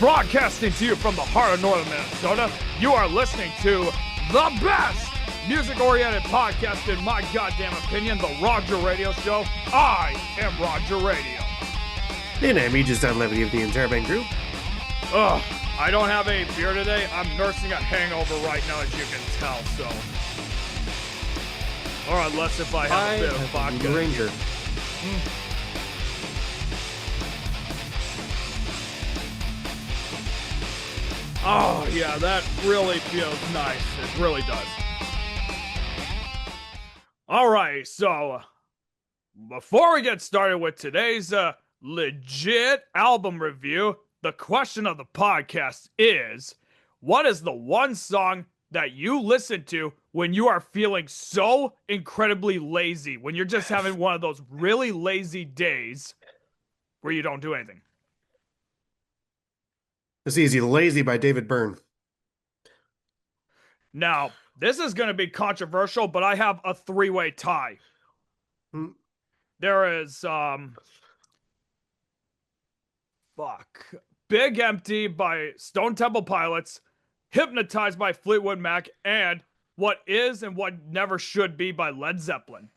Broadcasting to you from the heart of northern Minnesota, you are listening to the best music-oriented podcast, in my goddamn opinion, the Roger Radio Show. I am Roger Radio. And I'm Aegis on Levity of the Intermission group. Ugh, I don't have any beer today. I'm nursing a hangover right now, as you can tell, so. Or unless if I have a bit of vodka. Ranger. Oh, yeah, that really feels nice. It really does. All right, so before we get started with today's legit album review, the question of the podcast is, what is the one song that you listen to when you are feeling so incredibly lazy, when you're just having one of those really lazy days where you don't do anything? It's easy. Lazy by David Byrne. Now, this is going to be controversial, but I have a three-way tie. There is, Big Empty by Stone Temple Pilots, Hypnotized by Fleetwood Mac, and What Is and What Never Should Be by Led Zeppelin.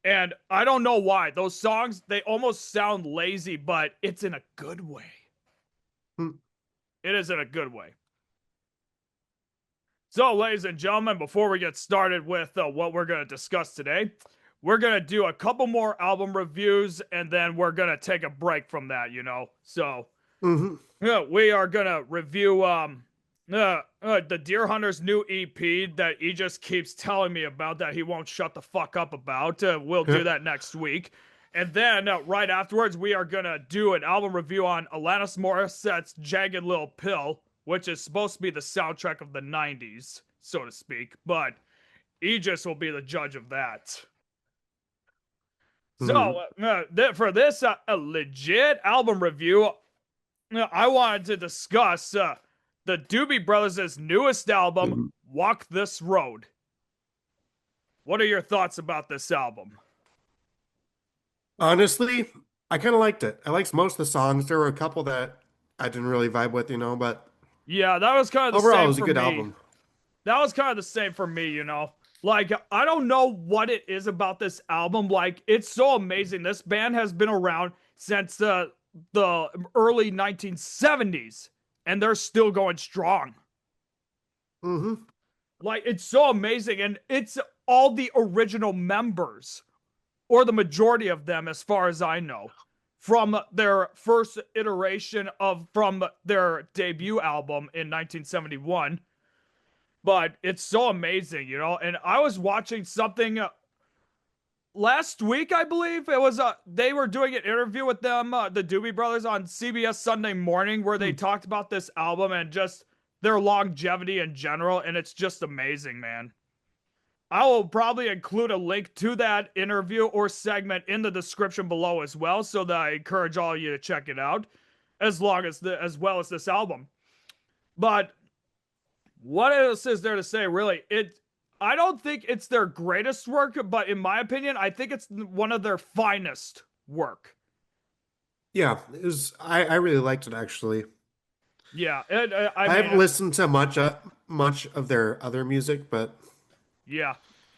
And I don't know why. Those songs, they almost sound lazy, but it's in a good way. It is in a good way. So, ladies and gentlemen, before we get started with what we're going to discuss today, we're going to do a couple more album reviews, and then we're going to take a break from that, you know. So, yeah, we are going to review the Deer Hunter's new EP that he just keeps telling me about that he won't shut the fuck up about. We'll do that next week. And then right afterwards, we are going to do an album review on Alanis Morissette's Jagged Little Pill, which is supposed to be the soundtrack of the 90s, so to speak. But Aegis will be the judge of that. So for this a legit album review, I wanted to discuss the Doobie Brothers' newest album, Walk This Road. What are your thoughts about this album? Honestly, I kind of liked it. I liked most of the songs. There were a couple that I didn't really vibe with, but yeah, that was kind of the overall, same it was a for good me. album. That was kind of the same for me, Like, I don't know what it is about this album. Like, it's so amazing. This band has been around since the early 1970s, and they're still going strong. Like, it's so amazing, and it's all the original members, or the majority of them, as far as I know, from their first iteration from their debut album in 1971. But it's so amazing, and I was watching something last week, I believe. It was, they were doing an interview with them, the Doobie Brothers, on CBS Sunday Morning, where they talked about this album and just their longevity in general, and it's just amazing, man. I will probably include a link to that interview or segment in the description below as well, so that I encourage all of you to check it out, as well as this album. But what else is there to say, really? I don't think it's their greatest work, but in my opinion, I think it's one of their finest work. Yeah, it was. I really liked it, actually. Yeah, I haven't listened to much of their other music, but yeah.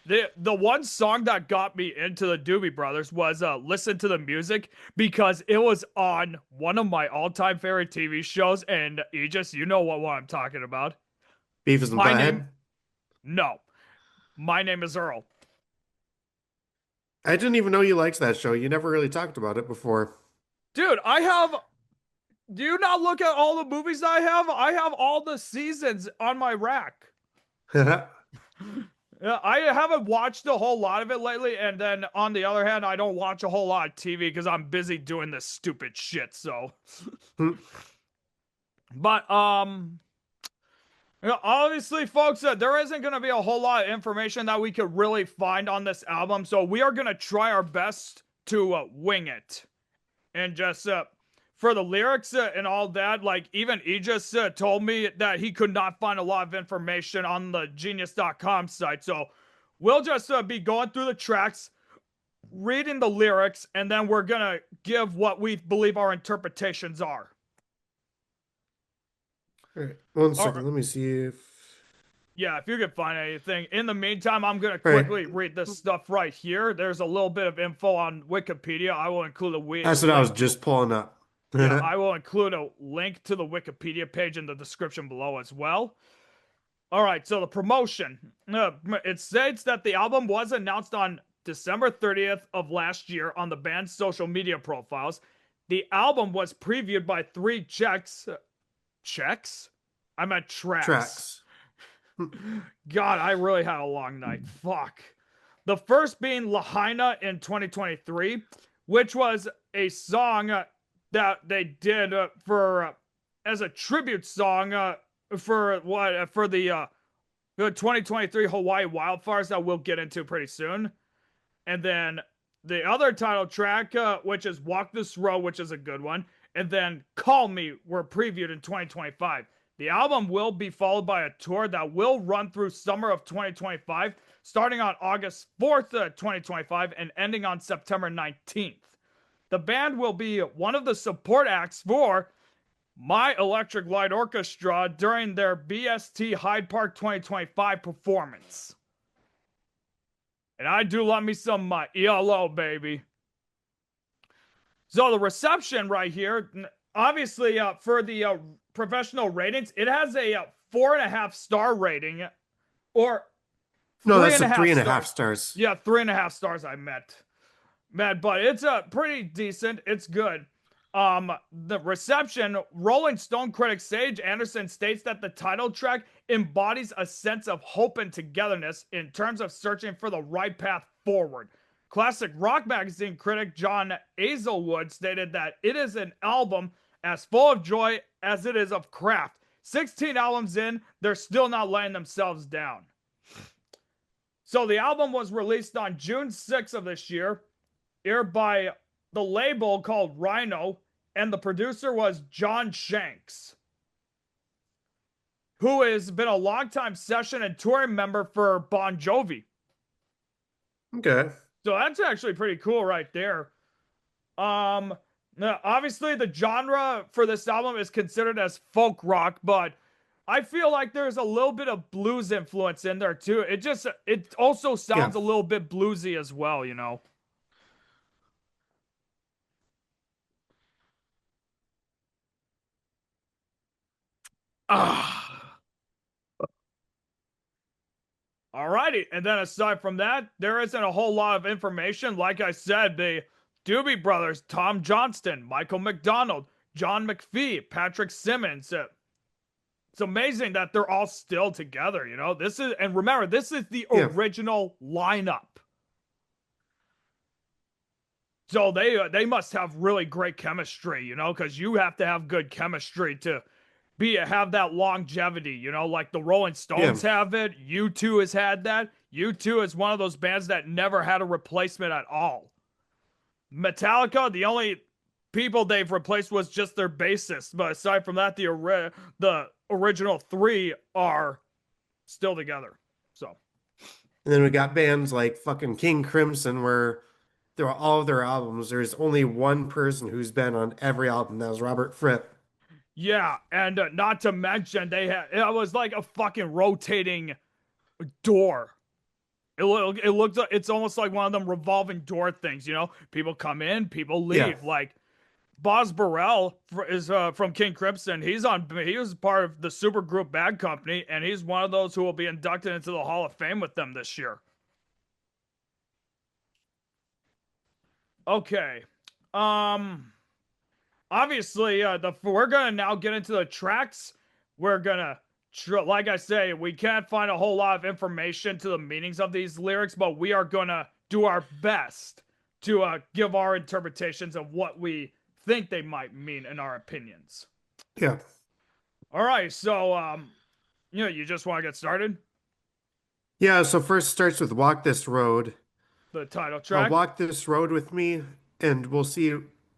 The one song that got me into the Doobie Brothers was Listen to the Music, because it was on one of my all-time favorite TV shows, and Aegis, you know what I'm talking about. Beavis and Butthead? No. My Name is Earl. I didn't even know you liked that show. You never really talked about it before. Dude, do you not look at all the movies I have? I have all the seasons on my rack. I haven't watched a whole lot of it lately, and then on the other hand, I don't watch a whole lot of TV because I'm busy doing this stupid shit, so. But, obviously, folks, there isn't going to be a whole lot of information that we could really find on this album, so we are going to try our best to wing it. And just, for the lyrics and all that, like, even Aegis told me that he could not find a lot of information on the Genius.com site, so we'll just be going through the tracks, reading the lyrics, and then we're gonna give what we believe our interpretations are. All right, one All second. right. Let me see if. Yeah, if you can find anything. In the meantime, I'm going to All right, quickly read this stuff right here. There's a little bit of info on Wikipedia. I will include a that's what I was link to, just pulling up. yeah, Yeah, I will include a link to the Wikipedia page in the description below as well. All right, so the promotion. It states that the album was announced on December 30th of last year on the band's social media profiles. The album was previewed by three checks? I meant tracks. tracks. God, I really had a long night. Fuck. The first being Lahaina in 2023, which was a song that they did for as a tribute song for the 2023 Hawaii wildfires that we'll get into pretty soon. And then the other title track, which is Walk This Road, which is a good one, and then Call Me were previewed in 2025. The album will be followed by a tour that will run through summer of 2025, starting on August 4th, 2025, and ending on September 19th. The band will be one of the support acts for My Electric Light Orchestra during their BST Hyde Park 2025 performance. And I do love me some my ELO, baby. So the reception right here, obviously, for the professional ratings, it has a 4.5 star rating, or No, three that's and a a half three and a half stars. stars. Yeah, 3.5 stars. I meant, but it's pretty decent. It's good. The reception, Rolling Stone critic Sage Anderson states that the title track embodies a sense of hope and togetherness in terms of searching for the right path forward. Classic rock magazine critic John Azelwood stated that it is an album as full of joy as it is of craft. 16 albums in, they're still not laying themselves down. So the album was released on June 6th of this year, aired by the label called Rhino, and the producer was John Shanks, who has been a longtime session and touring member for Bon Jovi. Okay. So that's actually pretty cool right there. Obviously the genre for this album is considered as folk rock, but I feel like there's a little bit of blues influence in there too. It also Yeah. sounds a little bit bluesy as well, you know. Ah. Alrighty, and then aside from that, there isn't a whole lot of information. Like I said, the Doobie Brothers, Tom Johnston, Michael McDonald, John McPhee, Patrick Simmons. It's amazing that they're all still together, you know? And remember, this is the Yeah. original lineup. So they must have really great chemistry, you know, because you have to have good chemistry to have that longevity, you know, like the Rolling Yeah. Stones have it. U2 has had that. U2 is one of those bands that never had a replacement at all. Metallica, the only people they've replaced was just their bassist, but aside from that, the original three are still together. So And then we got bands like fucking King Crimson, where through all of their albums, there's only one person who's been on every album. That was Robert Fripp. yeah, and not to mention it was like a fucking rotating door. It's almost like one of them revolving door things, you know? People come in, people Yeah. leave. Like Boz Burrell is from King Crimson. He was part of the supergroup Bad Company, and he's one of those who will be inducted into the Hall of Fame with them this year. Okay. Um Obviously, we're gonna now get into the tracks. We're gonna, like I say, we can't find a whole lot of information to the meanings of these lyrics, but we are gonna do our best to give our interpretations of what we think they might mean in our opinions. Yeah. All right, so you just want to get started. Yeah. So first starts with Walk This Road. The title track. Walk this road with me, and we'll see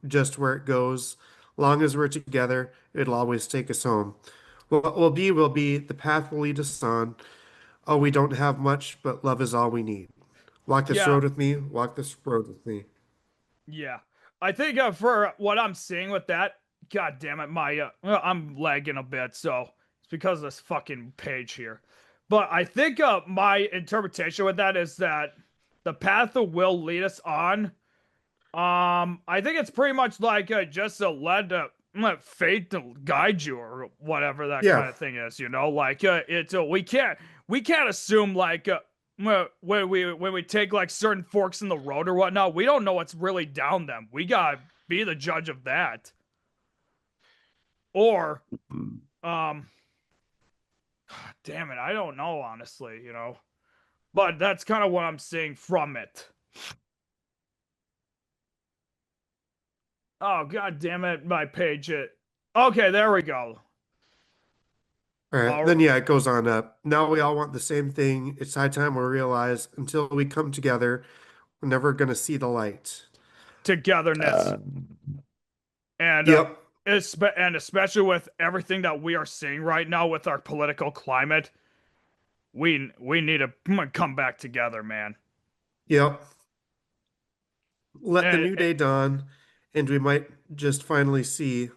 just where it goes. Long as we're together, it'll always take us home. What will be, the path will lead us on. Oh, we don't have much, but love is all we need. Walk this Yeah, road with me, walk this road with me. yeah. I think for what I'm seeing with that, god damn it, my I'm lagging a bit, so It's because of this fucking page here. But I think my interpretation with that is that the path that will lead us on. I think it's pretty much like just a let fate to guide you or whatever that Yeah. kind of thing is. You know, like it's we can't assume like when we take like certain forks in the road or whatnot. We don't know what's really down them. We gotta be the judge of that. Or um, damn it, I don't know honestly. You know, but that's kind of what I'm seeing from it. Oh god damn it, my page it. Okay, there we go. All right. All Then yeah, it goes on up. Now we all want the same thing. It's high time we realize until we come together, we're never gonna see the light. togetherness Uh, and yep. and especially with everything that we are seeing right now with our political climate, we need to come back together, man. Yep. Let the And new day dawn, and we might just finally see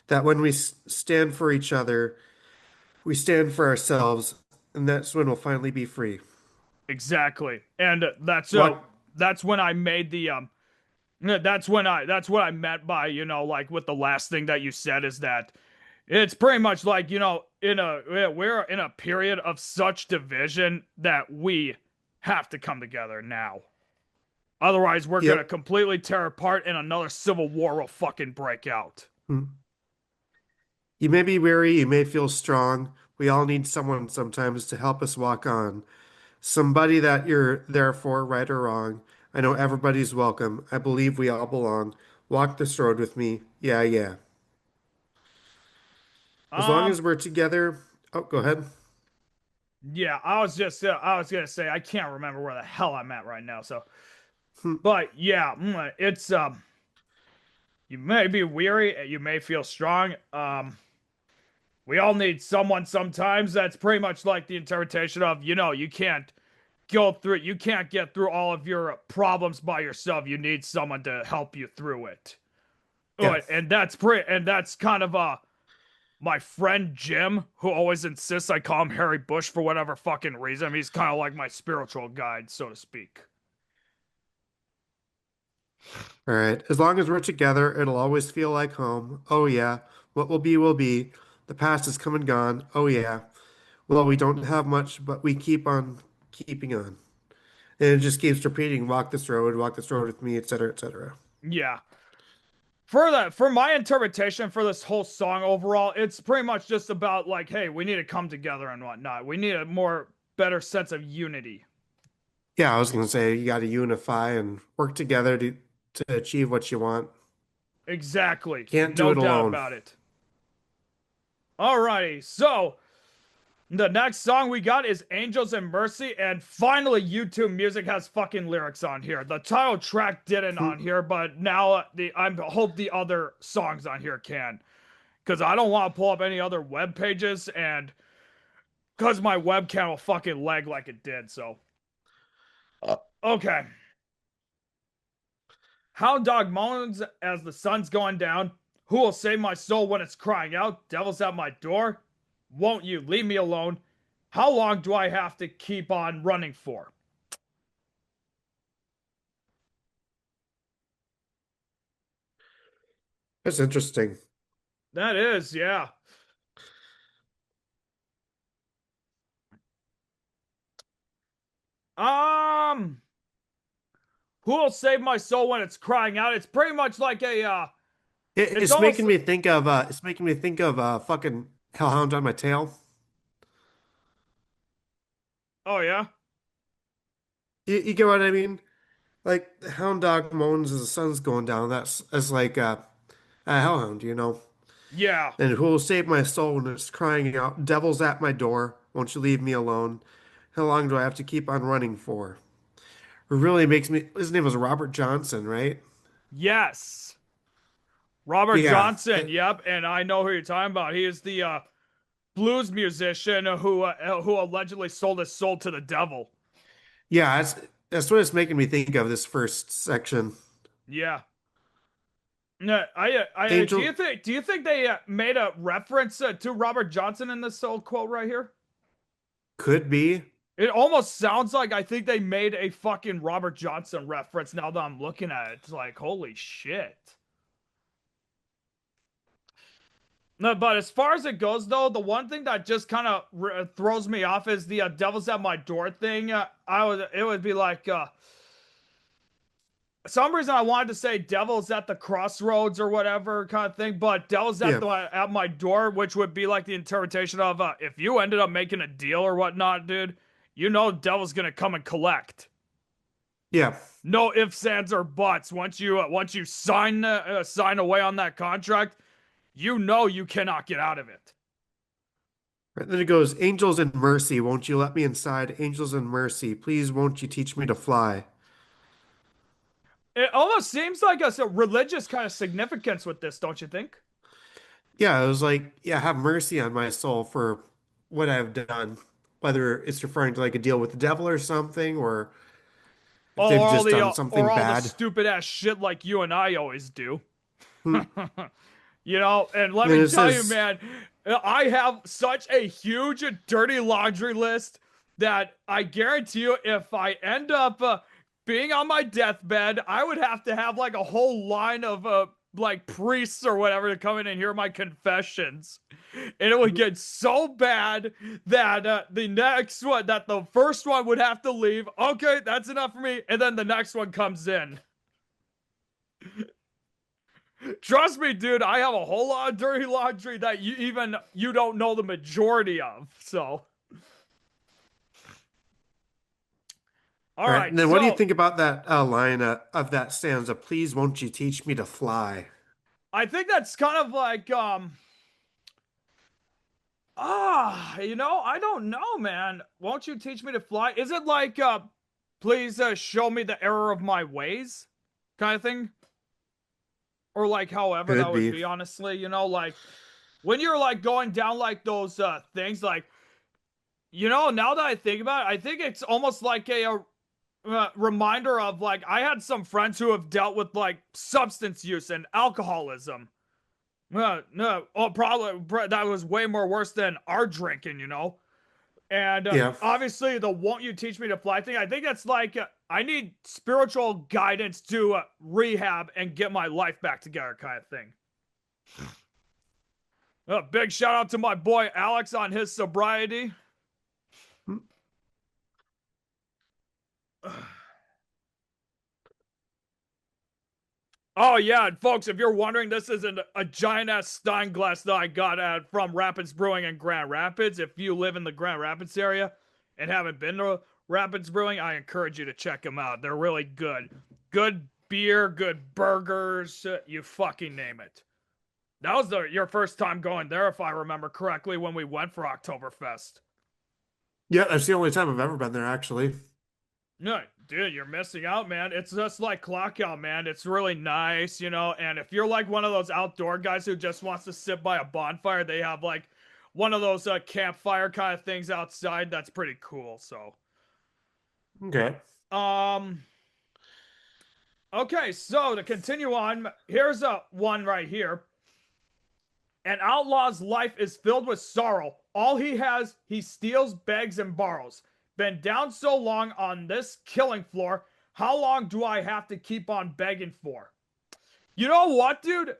that when we stand for each other, we stand for ourselves, and that's when we'll finally be free. exactly. And What? that's when I made the that's what I meant by, like with the last thing that you said is that it's pretty much like, we're in a period of such division that we have to come together now. Otherwise, we're gonna Yep. completely tear apart and another civil war will fucking break out. Hmm. You may be weary, you may feel strong. We all need someone sometimes to help us walk on. Somebody that you're there for, right or wrong. I know everybody's welcome. I believe we all belong. Walk this road with me. Yeah, yeah. As long Um, as we're together. Oh, go ahead. yeah, I was gonna say I can't remember where the hell I'm at right now. So, Hmm. but yeah, it's you may be weary, you may feel strong. We all need someone sometimes. That's pretty much like the interpretation of, you can't you can't get through all of your problems by yourself. You need someone to help you through it. Oh, Yeah. and that's kind of my friend Jim, who always insists I call him Harry Bush for whatever fucking reason. He's kind of like my spiritual guide, so to speak. All right. As long as we're together, it'll always feel like home. Oh, yeah. What will be, will be. The past is come and gone. Oh, yeah. Well, we don't have much, but we keep on keeping on. And it just keeps repeating, walk this road with me, etc., etc. Yeah. For my interpretation for this whole song overall, it's pretty much just about like, hey, we need to come together and whatnot. We need a more better sense of unity. Yeah, I was gonna say you got to unify and work together to achieve what you want. Exactly. Can't do No it doubt alone. about it. Alrighty, so the next song we got is Angels and Mercy, and finally YouTube Music has fucking lyrics on here. The title track didn't on here, but now I hope the other songs on here can. Because I don't want to pull up any other web pages, and because my webcam will fucking lag like it did, so. Okay. Hound dog moans as the sun's going down. Who will save my soul when it's crying out? Devil's at my door. Won't you leave me alone? How long do I have to keep on running for? That's interesting. That is, yeah. Um, who will save my soul when it's crying out? It's pretty much like it's It's almost. making me think of fucking Hellhound on my tail. Oh yeah, You get what I mean? Like the hound dog moans as the sun's going down. That's as like a hellhound, you know. yeah, And who will save my soul when it's crying out, "Devil's at my door, won't you leave me alone? How long do I have to keep on running for?" It really makes me. His name was Robert Johnson, right? yes, Robert Yeah, Johnson. Yep, and I know who you're talking about. He is the blues musician who allegedly sold his soul to the devil. yeah. That's what it's making me think of this first section. Yeah. No, do Angel you think they made a reference to Robert Johnson in this whole quote right here? could be. It almost sounds like I think they made a fucking Robert Johnson reference now that I'm looking at it. It's like, holy shit. No, but as far as it goes, though, the one thing that just kind of throws me off is the "devil's at my door" thing. It would be like, some reason I wanted to say "devil's at the crossroads" or whatever kind of thing, but "devil's Yeah. at my door," which would be like the interpretation of if you ended up making a deal or whatnot, dude, you know, devil's gonna come and collect. Yeah. No ifs, ands, or buts. Once you sign away on that contract, you know you cannot get out of it. Right, then it goes, Angels in mercy, won't you let me inside? Angels in mercy, please won't you teach me to fly? It almost seems like a religious kind of significance with this, don't you think? Yeah, it was like, yeah, have mercy on my soul for what I've done. Whether it's referring to like a deal with the devil or something, or if Oh, they've just done or something all the bad. stupid ass shit like you and I always do. You know, and let And then me it tell you, says, man, I have such a huge dirty laundry list that I guarantee you, if I end up being on my deathbed, I would have to have like a whole line of like priests or whatever to come in and hear my confessions. And it would get so bad that the first one would have to leave. Okay, that's enough for me. And then the next one comes in. Trust me, dude, I have a whole lot of dirty laundry that you don't know the majority of. So, all all right, right. and then what do you So, think about that line of that stanza? Please won't you teach me to fly? I think that's kind of like you know, I don't know, man. Won't you teach me to fly? Is it like please show me the error of my ways kind of thing? Or like however that Could would be. be, honestly, you know, like when you're like going down like those things like, you know, now that I think about it, I think it's almost like a reminder of like I had some friends who have dealt with like substance use and alcoholism. No, oh, probably that was way more worse than our drinking, you know. And Yeah. obviously, the "won't you teach me to fly" thing, I think that's like I need spiritual guidance to rehab and get my life back together, kind of thing. Big shout out to my boy Alex on his sobriety. Oh yeah, and folks, if you're wondering, this is a giant ass Stein glass that I got from Rapids Brewing in Grand Rapids. If you live in the Grand Rapids area and haven't been to Rapids Brewing, I encourage you to check them out. They're really good. Good beer, good burgers, you fucking name it. That was your first time going there, if I remember correctly, when we went for Oktoberfest. Yeah, that's the only time I've ever been there, actually. No, dude, you're missing out, man. It's just like Clock Out, man. It's really nice, you know. And if you're like one of those outdoor guys who just wants to sit by a bonfire, they have like one of those campfire kind of things outside. That's pretty cool. So, Okay. um, okay. So to continue on, here's a one right here. An outlaw's life is filled with sorrow. All he has, he steals, begs, and borrows. Been down so long on this killing floor. How long do I have to keep on begging for? You know what, dude?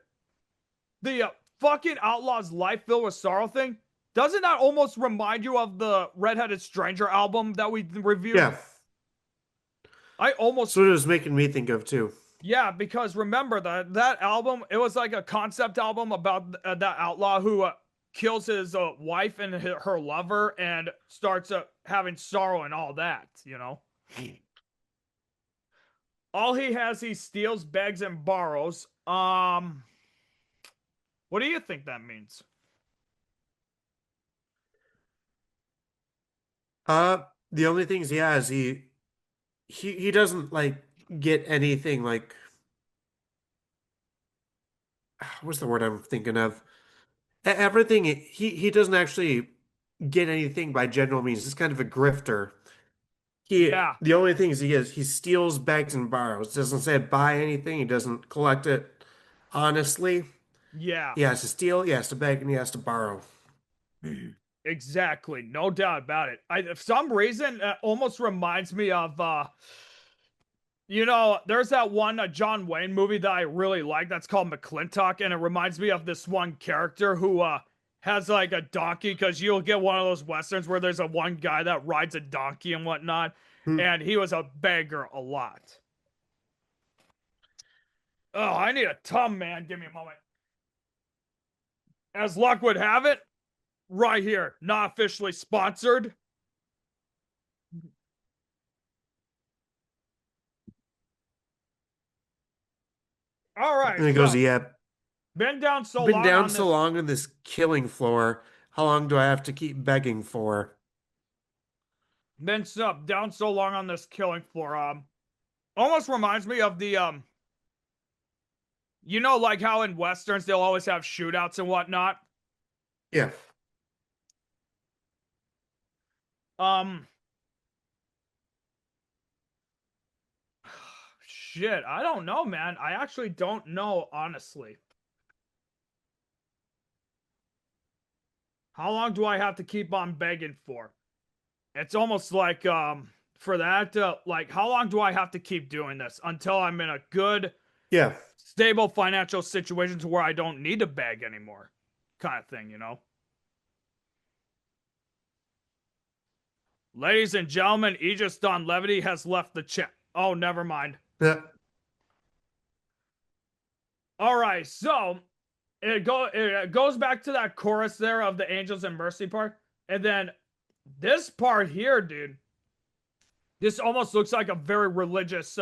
The fucking outlaw's life filled with sorrow thing. Doesn't that almost remind you of the Redheaded Stranger album that we reviewed? Yeah. I So almost what it was making me think of too. Yeah, because remember that album, it was like a concept album about that outlaw who kills his wife and her lover and starts having sorrow and all that, you know. All he has, he steals, begs, and borrows. What do you think that means? The only things he has, he doesn't like get anything like what's the word I'm thinking of? Everything he doesn't actually get anything by general means. He's kind of a grifter. Yeah, The only things he is he steals, begs, and borrows. Doesn't say buy anything. He doesn't collect it. Honestly, Yeah. he has to steal, he has to beg, and he has to borrow. Exactly, no doubt about it. For some reason, it almost reminds me of, there's that one John Wayne movie that I really like that's called McClintock, and it reminds me of this one character who has like a donkey, because you'll get one of those westerns where there's a one guy that rides a donkey and whatnot, Hmm. and he was a beggar a lot. Oh, I need a tum, man. Give me a moment. As luck would have it, right here, not officially sponsored. All right, And he goes, so yeah, been down so been long down on so this long on this killing floor. How long do I have to keep begging for? been down so long on this killing floor. Almost reminds me of the like how in westerns they'll always have shootouts and whatnot. Yeah. Um, shit, I don't know, man. I actually don't know, honestly. How long do I have to keep on begging for? It's almost like for that, like how long do I have to keep doing this until I'm in a good, Yeah. stable financial situation to where I don't need to beg anymore, kind of thing, you know? Ladies and gentlemen, Aegis Don Levity has left the chat. Oh, never mind. Yeah. All right, so it goes back to that chorus there of the Angels and Mercy part, and then this part here, dude. This almost looks like a very religious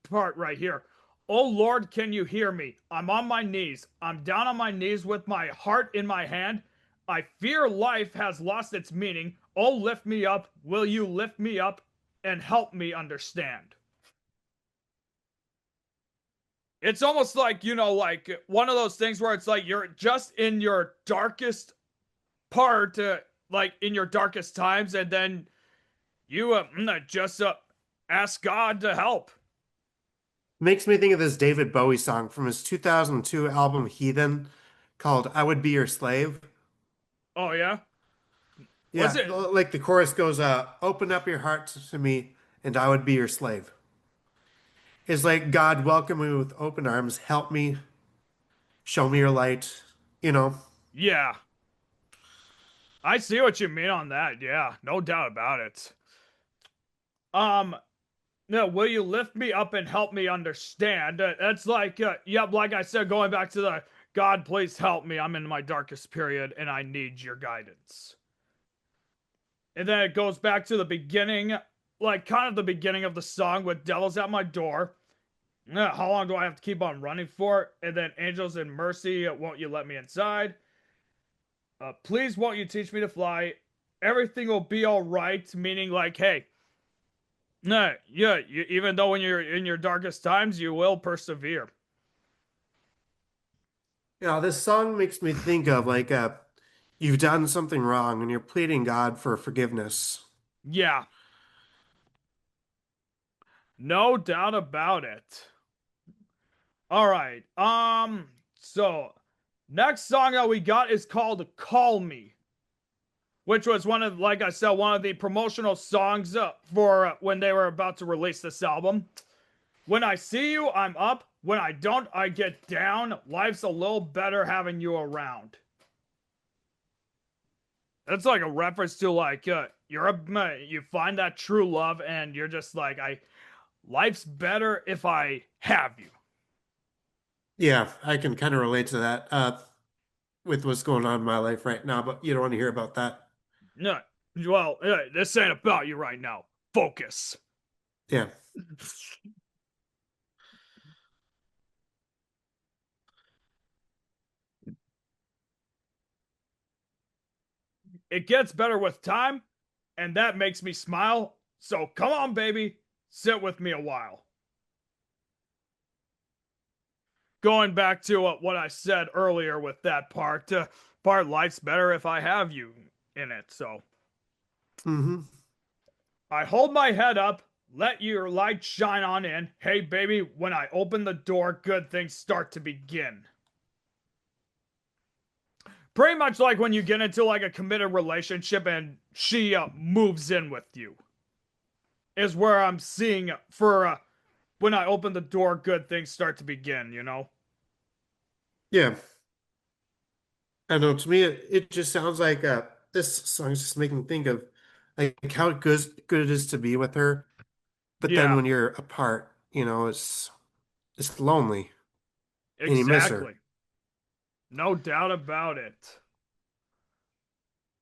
part right here. Oh Lord, can you hear me? I'm on my knees. I'm down on my knees with my heart in my hand. I fear life has lost its meaning. Oh, lift me up. Will you lift me up and help me understand? It's almost like, like one of those things where it's like you're just in your darkest part, like in your darkest times, and then you just ask God to help. Makes me think of this David Bowie song from his 2002 album Heathen called I Would Be Your Slave. Oh, yeah? Was Yeah, it? like the chorus goes, open up your heart to me and I would be your slave. It's like God welcome me with open arms, help me, show me your light, you know. Yeah. I see what you mean on that. Yeah, no doubt about it. Um, no, will you lift me up and help me understand? That's like, yep, like I said, going back to the God, please help me. I'm in my darkest period and I need your guidance. And then it goes back to the beginning, like kind of the beginning of the song with Devil's at My Door. How long do I have to keep on running for? And then Angels in Mercy, won't you let me inside? Please, won't you teach me to fly? Everything will be all right. Meaning, like, hey, nah, yeah, even though when you're in your darkest times, you will persevere. This song makes me think of like you've done something wrong and you're pleading God for forgiveness. Yeah, no doubt about it. All right. So next song that we got is called "Call Me," which was one of, like I said, one of the promotional songs for when they were about to release this album. When I see you, I'm up. When I don't, I get down. Life's a little better having you around. That's like a reference to like you find that true love and you're just like life's better if I have you. Yeah, I can kind of relate to that with what's going on in my life right now, but you don't want to hear about that. No, well, this ain't about you right now. Focus. Yeah. It gets better with time, and that makes me smile. So come on, baby, sit with me a while. Going back to what I said earlier with that part life's better if I have you in it. So Hmm. I hold my head up, Let your light shine on in. Hey, baby, when I open the door, good things start to begin. Pretty much like when you get into like a committed relationship and she moves in with you, is where I'm seeing for when I open the door, good things start to begin, you know? Yeah. I know. To me, it just sounds like this song's just making me think of like how good it is to be with her, but then Yeah, when you're apart, it's lonely and you miss her. exactly. No doubt about it.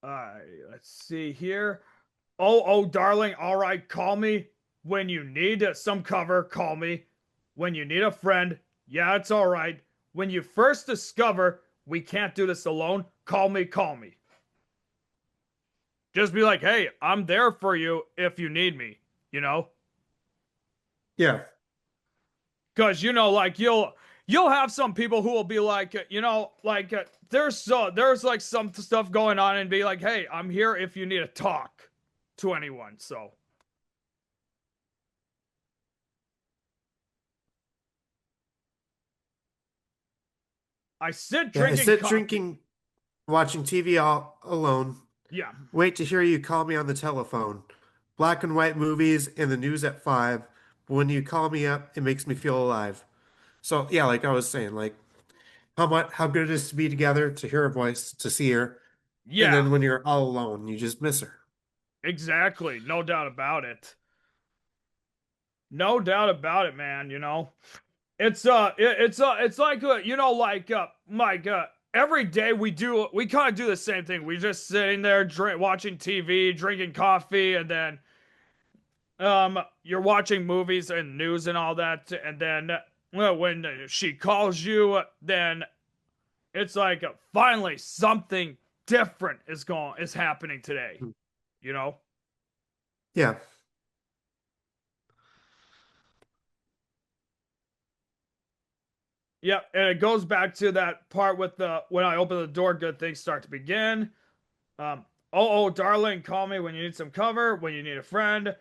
Alright, let's see here. Oh, darling, all right, call me. When you need some cover, call me. When you need a friend, yeah, it's all right. When you first discover we can't do this alone, call me, call me. Just be like, hey, I'm there for you if you need me, you know? Yeah. Because, like you'll have some people who will be like, like there's like some stuff going on and be like, hey, I'm here if you need to talk to anyone. So I sit Yeah. I drinking sit coffee. drinking, watching TV all alone. Yeah. Wait to hear you call me on the telephone. Black and white movies and the news at 5. But when you call me up, it makes me feel alive. So yeah, like I was saying, like how good it is to be together, to hear her voice, to see her, and Yeah, then when you're all alone, you just miss her. exactly. No doubt about it. No doubt about it, man, it's like every day we kind of do the same thing. We just sitting there watching TV, drinking coffee, and then you're watching movies and news and all that, and then well, when she calls you, then it's like finally something different is happening today, you know? Yeah. Yep, and it goes back to that part with the when I open the door, good things start to begin. Darling, call me when you need some cover, when you need a friend.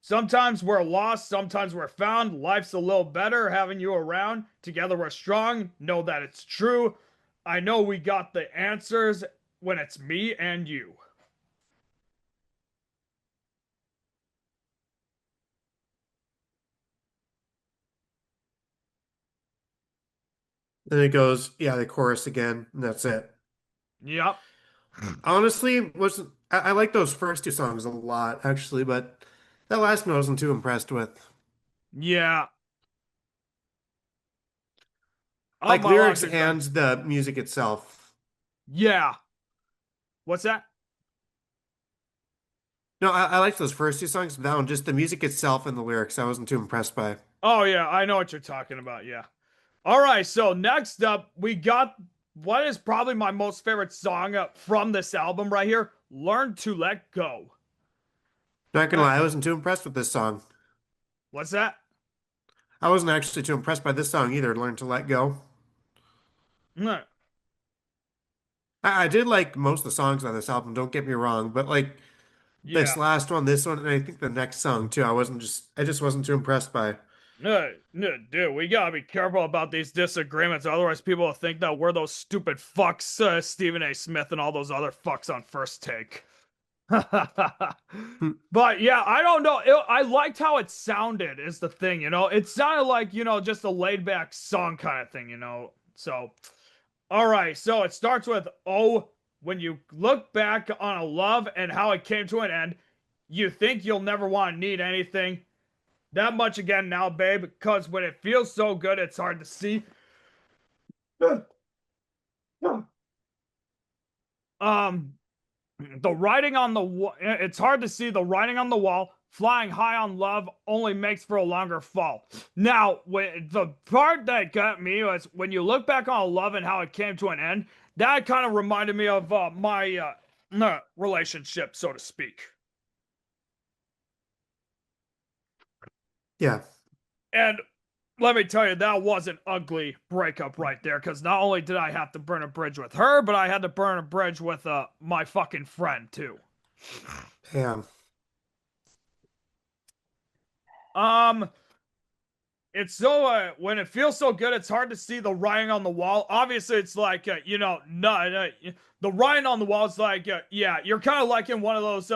Sometimes we're lost, sometimes we're found. Life's a little better having you around. Together we're strong. Know that it's true. I know we got the answers when it's me and you. Then it goes, yeah, the chorus again, and that's it. Yep. Honestly, wasn't I like those first two songs a lot, actually, but that last one I wasn't too impressed with. Yeah. Oh, Like my lyrics lock is done. and the music itself. Yeah. What's that? No, I liked those first two songs, but that one, just the music itself and the lyrics, I wasn't too impressed by. Oh, yeah, I know what you're talking about. Yeah. All right, so next up, we got what is probably my most favorite song from this album right here, Learn to Let Go. Not gonna Uh, lie, I wasn't too impressed with this song. what's that? I wasn't actually too impressed by this song either, Learn to Let Go. Mm, I did like most of the songs on this album, don't get me wrong, but like this yeah. last one, this one, and I think the next song too, I just wasn't too impressed by. No, dude, we gotta be careful about these disagreements. Otherwise, people will think that we're those stupid fucks, Stephen A. Smith and all those other fucks on First Take. Hmm. But yeah, I don't know. I liked how it sounded, is the thing, It sounded like, just a laid back song kind of thing. So, all right. So it starts with, oh, when you look back on a love and how it came to an end, you think you'll never want to need anything. That much again now, babe, because when it feels so good, it's hard to see. Um, the writing on the wall, it's hard to see the writing on the wall. Flying high on love only makes for a longer fall. Now, the part that got me was when you look back on love and how it came to an end. That kind of reminded me of my relationship, so to speak. Yeah, And let me tell you, that was an ugly breakup right there. Because not only did I have to burn a bridge with her, but I had to burn a bridge with my fucking friend too. yeah. Um, it's so when it feels so good, it's hard to see the writing on the wall. Obviously, it's like no, the writing on the wall is like yeah, you're kind of like in one of those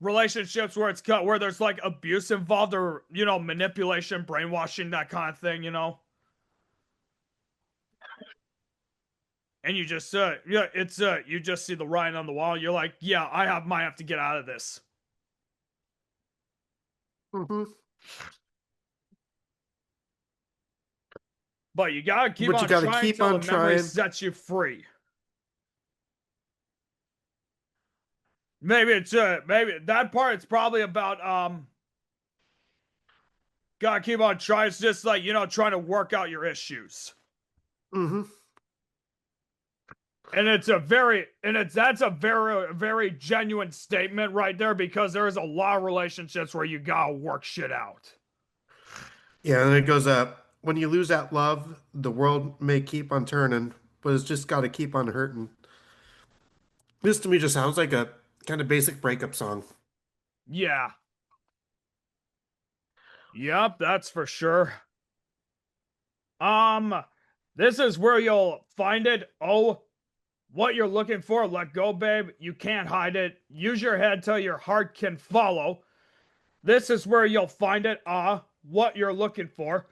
relationships where it's cut where there's like abuse involved or manipulation, brainwashing, that kind of thing, and you just yeah, it's you just see the writing on the wall. You're like, yeah, might have to get out of this, Hmm. but you gotta keep But you on got to trying keep till the on memory trying. sets you free. Maybe that part it's probably about gotta keep on trying. It's just like trying to work out your issues. Hmm. And it's a very and it's that's a very genuine statement right there because there's a lot of relationships where you gotta work shit out. Yeah, and it goes up. When you lose that love, the world may keep on turning, but it's just got to keep on hurting. This to me just sounds like a kind of basic breakup song. Yeah. Yep, that's for sure. Um this is where you'll find it. Oh, what you're looking for, let go, babe. You can't hide it. Use your head till your heart can follow. This is where you'll find it. What you're looking for.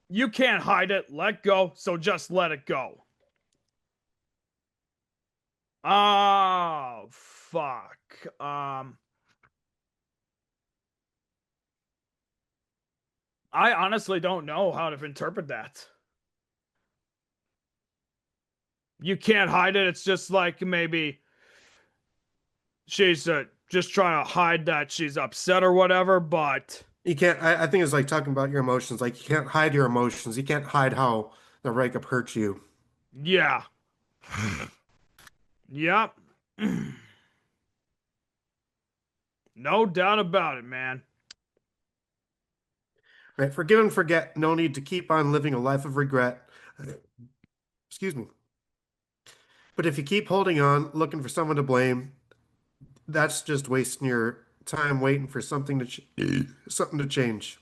You can't hide it. Let go. So just let it go. Oh, fuck. I honestly don't know how to interpret that. You can't hide it. It's just like maybe she's just trying to hide that she's upset or whatever, but You can't, I think it's like talking about your emotions. Like you can't hide your emotions. You can't hide how the breakup hurts you. yeah. Yep. No doubt about it, man. Right? Forgive and forget. No need to keep on living a life of regret. Excuse me. But if you keep holding on, looking for someone to blame, that's just wasting your time waiting for something to change.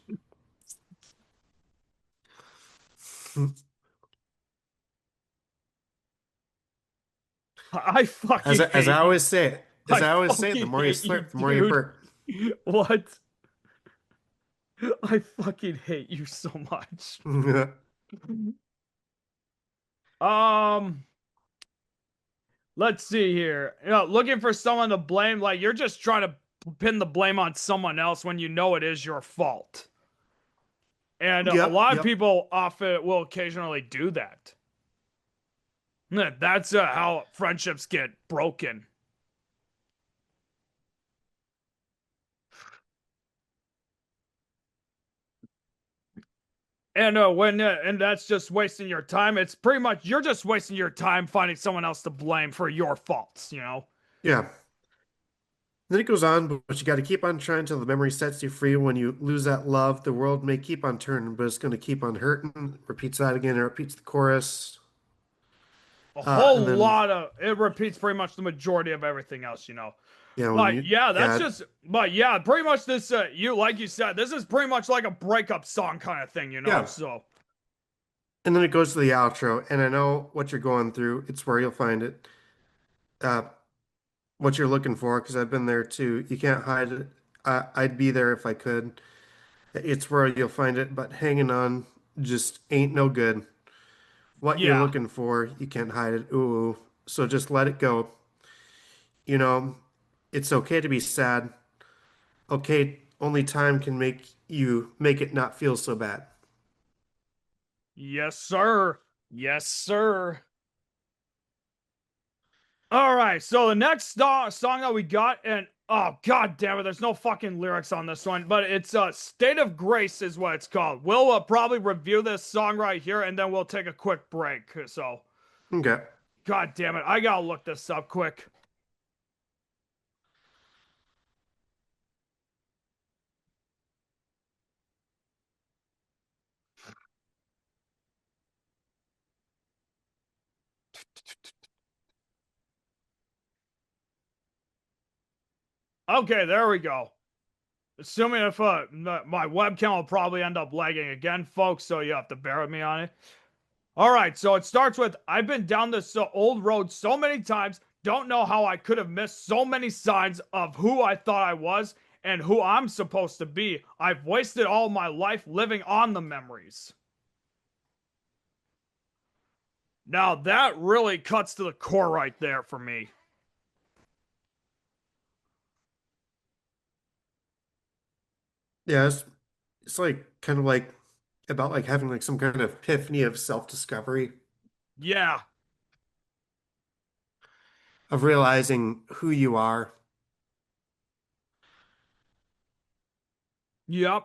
I As fucking as I hate you. always say, I the fucking more you hate you, slip, the more you dude. hurt. What? I fucking hate you so much. Um, let's see here. Looking for someone to blame, like you're just trying to pin the blame on someone else when you know it is your fault. And a Yep, lot of yep. people often will occasionally do that. That's how friendships get broken. And and that's just wasting your time. It's pretty much you're just wasting your time finding someone else to blame for your faults. Yeah. Then it goes on, but you got to keep on trying till the memory sets you free. When you lose that love, the world may keep on turning, but it's going to keep on hurting. Repeats that again. It repeats the chorus. A And whole then, lot of it repeats pretty much the majority of everything else. yeah, when But you, yeah, that's yeah, just but yeah, pretty much this you like you said, this is pretty much like a breakup song kind of thing. yeah. So And then it goes to the outro. And I know what you're going through. It's where you'll find it. Uh, what you're looking for, because I've been there too. You can't hide it. I'd be there if I could. It's where you'll find it, but hanging on just ain't no good. What you're yeah. looking for, you can't hide it. Ooh, so just let it go. You know, it's okay to be sad. Okay, only time can make it not feel so bad. Yes, sir. Yes, sir. All right, so the next song that we got, and oh god damn it, there's no fucking lyrics on this one, but it's State of Grace is what it's called. We'll probably review this song right here, and then we'll take a quick break. So, Okay. god damn it, I gotta look this up quick. Okay, there we go. assuming if my webcam will probably end up lagging again, folks, so you have to bear with me on it. All right, so it starts with I've been down this old road so many times, don't know how I could have missed so many signs of who I thought I was and who I'm supposed to be. I've wasted all my life living on the memories. Now that really cuts to the core right there for me. Yeah, it's like kind of like about like having like some kind of epiphany of self-discovery, Yeah, of realizing who you are. yep.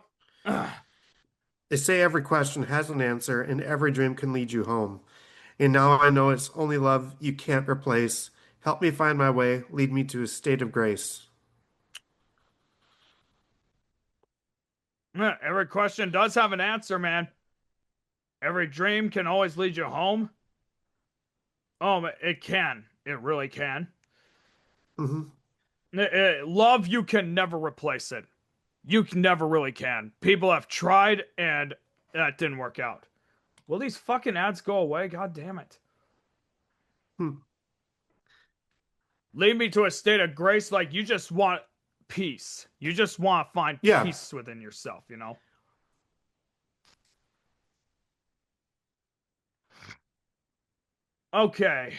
They say every question has an answer and every dream can lead you home. And now I know it's only love you can't replace. Help me find my way, lead me to a state of grace. Every question does have an answer, man. Every dream can always lead you home. Oh, it can. It really can. Hmm. Love, you can never replace it. You never really can. People have tried and that didn't work out. Will these fucking ads go away? God damn it. Hmm. Lead me to a state of grace like you just want peace. You just want to find Yeah. peace within yourself, you know? Okay.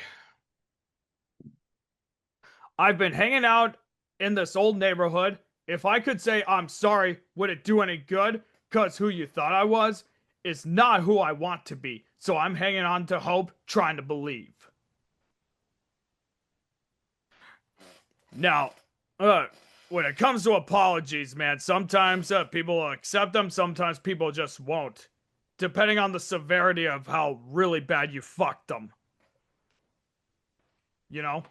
I've been hanging out in this old neighborhood. If I could say I'm sorry, would it do any good? Because who you thought I was is not who I want to be. So I'm hanging on to hope, trying to believe. Now, uh, when it comes to apologies, man, sometimes people will accept them, sometimes people just won't. Depending on the severity of how really bad you fucked them. You know?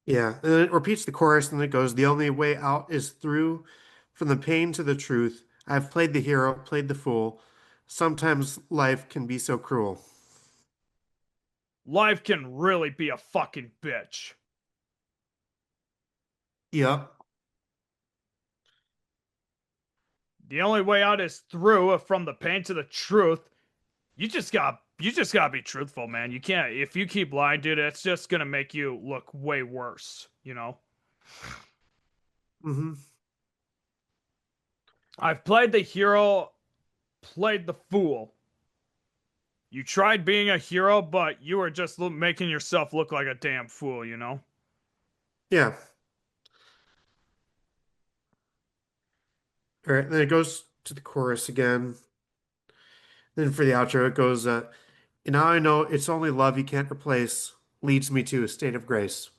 Yeah. And then it repeats the chorus and it goes, the only way out is through from the pain to the truth. I've played the hero, played the fool. Sometimes life can be so cruel. Life can really be a fucking bitch. Yep. The only way out is through from the pain to the truth. You just gotta be truthful, man. You can't if you keep lying, dude, it's just gonna make you look way worse, you know? Hmm. I've played the hero, played the fool. You tried being a hero, but you were just making yourself look like a damn fool, you know? Yeah. All right. Then it goes to the chorus again. Then for the outro, it goes, and now I know it's only love you can't replace, leads me to a state of grace.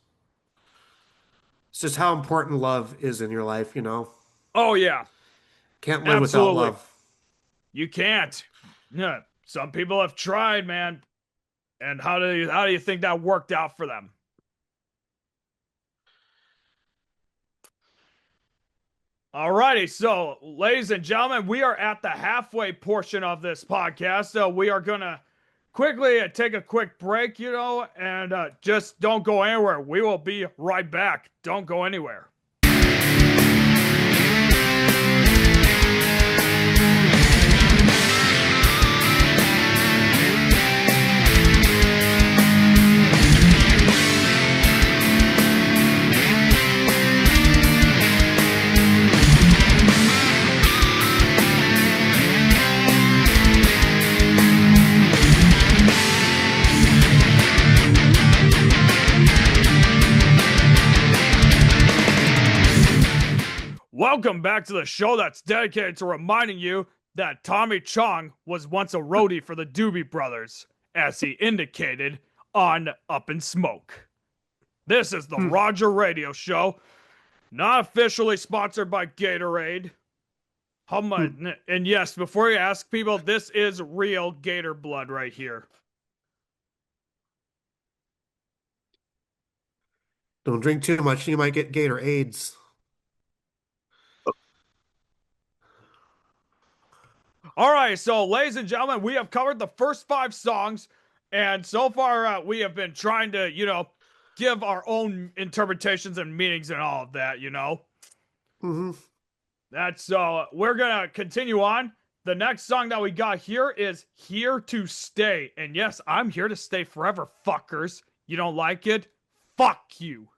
It's just how important love is in your life, you know? Oh yeah, Can't live without absolutely. love. You can't. Yeah, some people have tried, man. And how do you think that worked out for them? Alrighty, so ladies and gentlemen, we are at the halfway portion of this podcast. So we are gonna quickly take a quick break, you know, and just don't go anywhere. We will be right back. Don't go anywhere. Welcome back to the show that's dedicated to reminding you that Tommy Chong was once a roadie for the Doobie Brothers, as he indicated on Up in Smoke. This is the Hmm. Roger Radio Show, not officially sponsored by Gatorade. How much? Hmm. And yes, before you ask people, this is real gator blood right here. Don't drink too much, you might get gator AIDS. All right, so ladies and gentlemen, we have covered the first 5 songs, and so far we have been trying to, you know, give our own interpretations and meanings and all of that, you know. Hmm. That's we're gonna continue on. The next song that we got here is Here to Stay. And yes, I'm here to stay forever, fuckers. You don't like it? Fuck you.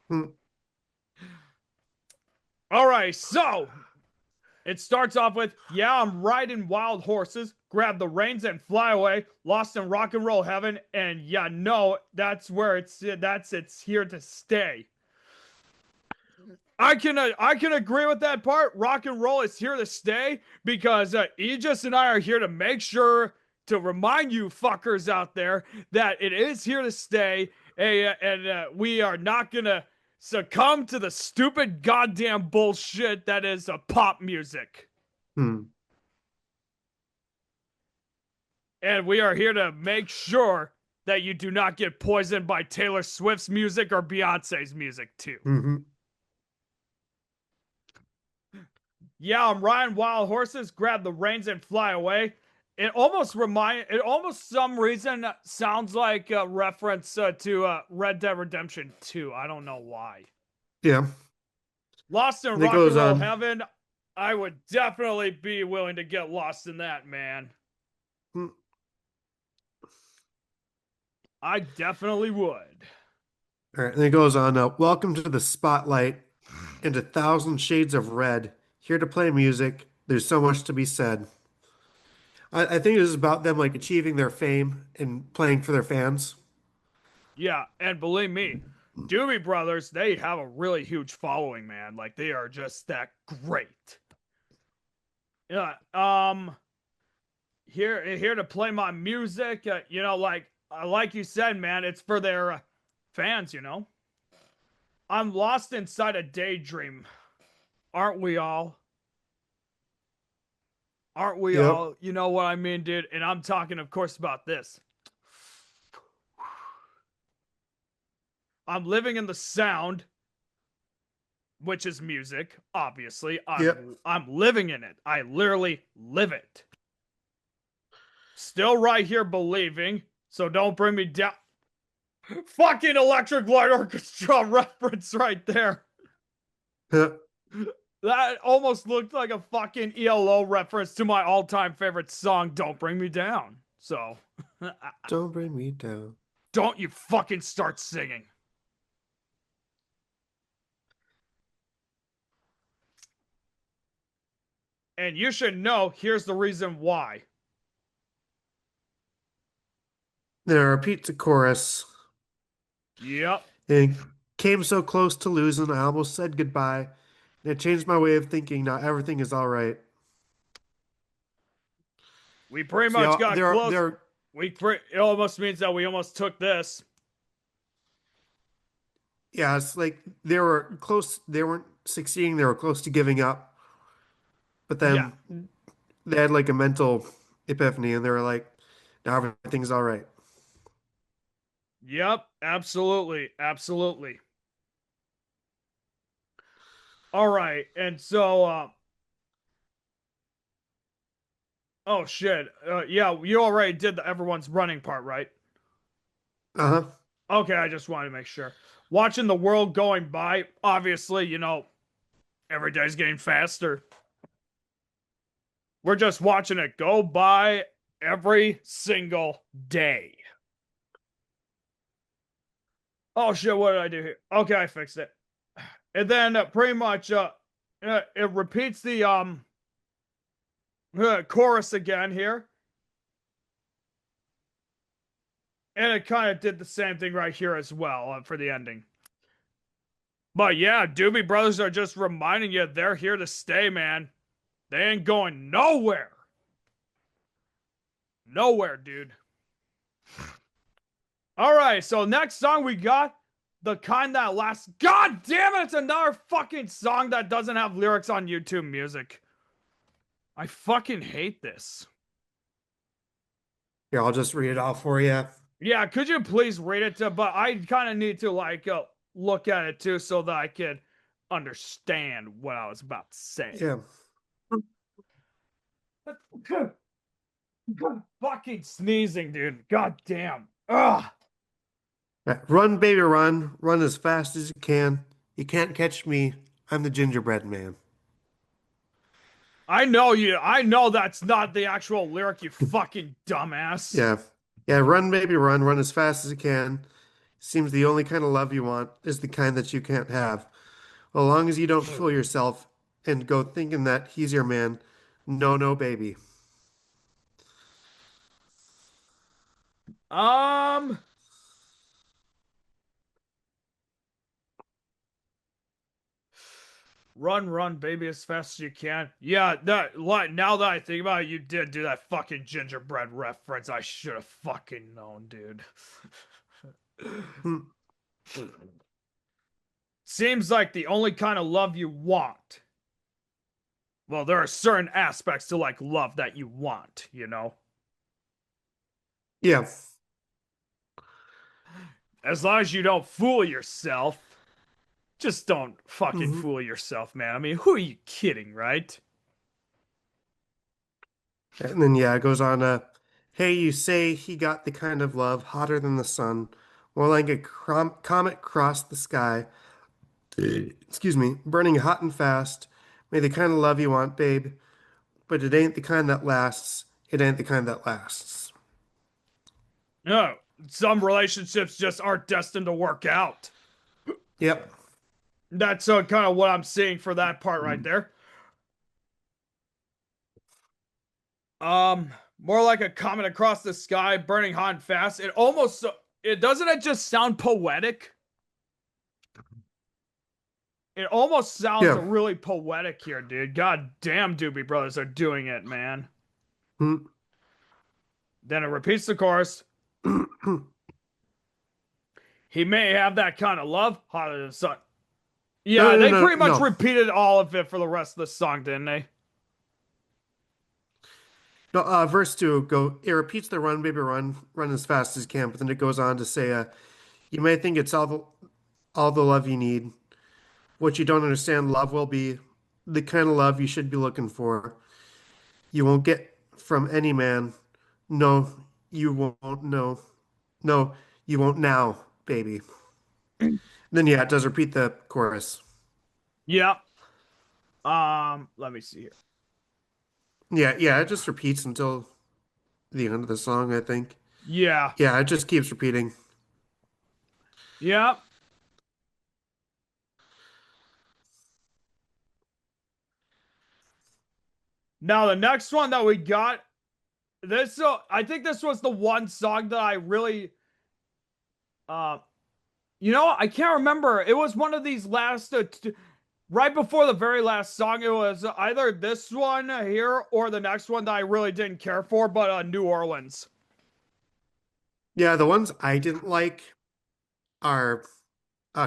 Hmm. All right, so it starts off with, yeah, I'm riding wild horses, grab the reins and fly away, lost in rock and roll heaven, and yeah, no, that's where it's here to stay. I can agree with that part. Rock and roll is here to stay because Aegis and I are here to make sure to remind you fuckers out there that it is here to stay, and we are not gonna succumb to the stupid goddamn bullshit that is pop music. Hmm. And we are here to make sure that you do not get poisoned by Taylor Swift's music or Beyonce's music too. Hmm. Yeah, I'm riding wild horses, grab the reins and fly away. It almost some reason sounds like a reference to Red Dead Redemption 2. I don't know why. Yeah. Lost in And it rock and goes roll on. heaven. I would definitely be willing to get lost in that, man. Hmm. I definitely would. All right. And it goes on. Welcome to the spotlight and a thousand shades of red. Here to play music. There's so much to be said. I think this is about them like achieving their fame and playing for their fans. Yeah, and believe me, Doobie Brothers, they have a really huge following, man. Like they are just that great. Yeah. Here to play my music. Like you said, man, it's for their fans. I'm lost inside a daydream, aren't we all? Aren't we Yep. all? You know what I mean, dude? And I'm talking, of course, about this. I'm living in the sound, which is music. Obviously, Yep. I'm living in it. I literally live it. Still right here, believing. So don't bring me down. Fucking Electric Light Orchestra reference right there. Yep. That almost looked like a fucking ELO reference to my all-time favorite song, Don't Bring Me Down. So, Don't bring me down. don't you fucking start singing. And you should know, here's the reason why. Then I repeat the chorus. Yep. And came so close to losing, I almost said goodbye. And it changed my way of thinking. Now everything is all right. We pretty So much yeah, got close. they're It almost means that we almost took this. yeah, it's like they were close. They weren't succeeding. They were close to giving up. But Yeah. then they had like a mental epiphany, and they were like, now everything's all right. Yep. Absolutely. Absolutely. All right. And so, oh shit. Yeah, you already did the everyone's running part, right? Uh-huh. Okay, I just wanted to make sure. Watching the world going by, obviously, every day's getting faster. We're just watching it go by every single day. Oh shit, what did I do here? Okay, I fixed it. And then pretty much it repeats the chorus again here. And it kind of did the same thing right here as well for the ending. But yeah, Doobie Brothers are just reminding you they're here to stay, man. They ain't going nowhere. Nowhere, dude. All right, so next song we got the kind that lasts. God damn it, it's another fucking song that doesn't have lyrics on YouTube Music. I fucking hate this. Here, I'll just read it off for you. Yeah, could you please read it? But I kind of need to look at it too so that I could understand what I was about to say. Yeah. Fucking sneezing, dude. God damn. Ugh. Run, baby, run. Run as fast as you can. You can't catch me. I'm the gingerbread man. I know you. I know that's not the actual lyric, you fucking dumbass. Yeah. Yeah, run, baby, run, run as fast as you can. Seems the only kind of love you want is the kind that you can't have. As long as you don't fool yourself and go thinking that he's your man. No, no, baby. Um, Run, run, baby, as fast as you can. Yeah, now that I think about it, you did do that fucking gingerbread reference. I should have fucking known, dude. Hmm. Seems like the only kind of love you want. Well, there are certain aspects to like love that you want, you know? Yeah. As long as you don't fool yourself. Just don't fucking Hmm. fool yourself, man. I mean, who are you kidding, right? And then, yeah, it goes on, hey, you say he got the kind of love hotter than the sun, more like a comet crossed the sky. Excuse me, burning hot and fast. May the kind of love you want, babe, but it ain't the kind that lasts. It ain't the kind that lasts. No, some relationships just aren't destined to work out. Yep. That's kind of what I'm seeing for that part right there. More like a comet across the sky, burning hot and fast. It doesn't it just sound poetic? It almost sounds Yeah. really poetic here, dude. God damn, Doobie Brothers are doing it, man. Hmm. Then it repeats the chorus. He may have that kind of love, hotter than the sun. No, Yeah, no, they no, pretty much no. repeated all of it for the rest of the song, didn't they? No, verse two, it repeats the run, baby, run, run as fast as you can, but then it goes on to say, you may think it's all the love you need. What you don't understand, love will be the kind of love you should be looking for. You won't get from any man. No, you won't. No, no, you won't now, baby. Then yeah, it does repeat the chorus. Yeah. Let me see here. Yeah, yeah, it just repeats until the end of the song, I think. Yeah. Yeah, it just keeps repeating. Yeah. Now the next one that we got, I think this was the one song that I really uh I can't remember. It was one of these last right before the very last song. It was either this one here or the next one that I really didn't care for, but New Orleans. Yeah, the ones I didn't like are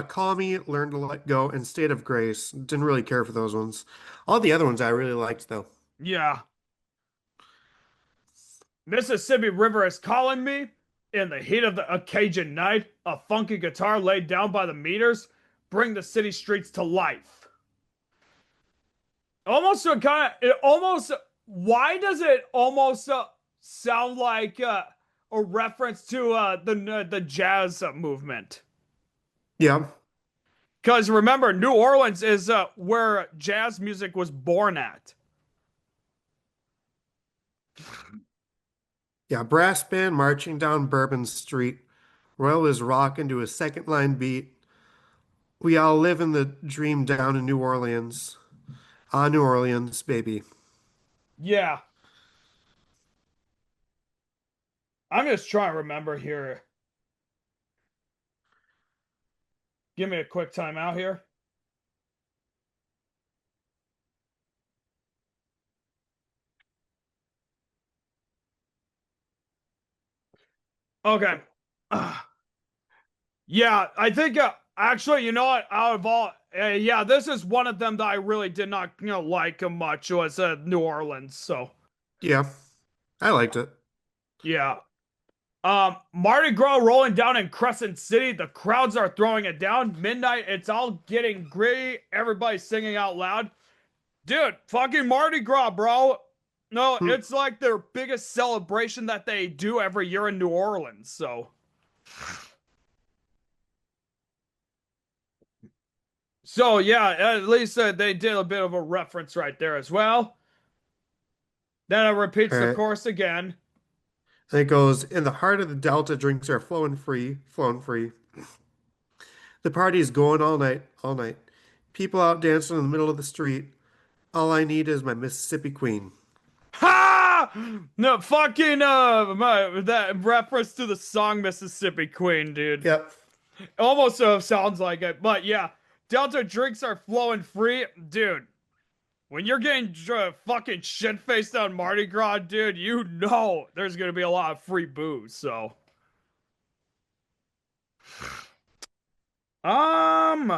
Call Me, Learn to Let Go, and State of Grace. Didn't really care for those ones. All the other ones I really liked, though. Yeah. Mississippi River is calling me in the heat of the Cajun night. A funky guitar laid down by the meters. Bring the city streets to life. Almost kind of, it almost, why does it almost sound like a reference to the jazz movement? Yeah, Because remember, New Orleans is where jazz music was born at. yeah. Brass band marching down Bourbon Street. Royal is rocking to a second line beat. We all live in the dream down in New Orleans. Ah, New Orleans, baby. Yeah, I'm just trying to remember here. Give me a quick time out here. Okay. Yeah, I think actually, you know what? Out of all, yeah, this is one of them that I really did not, like much was New Orleans. So Yeah, I liked it. yeah. Mardi Gras rolling down in Crescent City. The crowds are throwing it down. Midnight, it's all getting gritty. Everybody's singing out loud. Dude, fucking Mardi Gras, bro. No, Hmm. it's like their biggest celebration that they do every year in New Orleans. So yeah, at least they did a bit of a reference right there as well. Then it repeats All the right. chorus again. And it goes, in the heart of the Delta, drinks are flowing free, flowing free. The party is going all night, all night. People out dancing in the middle of the street. All I need is my Mississippi Queen. Ha! No fucking that reference to the song Mississippi Queen, dude. Yep. Almost sounds like it, but yeah. Delta drinks are flowing free, dude. When you're getting fucking shit faced on Mardi Gras, dude, you know there's gonna be a lot of free booze. So, um,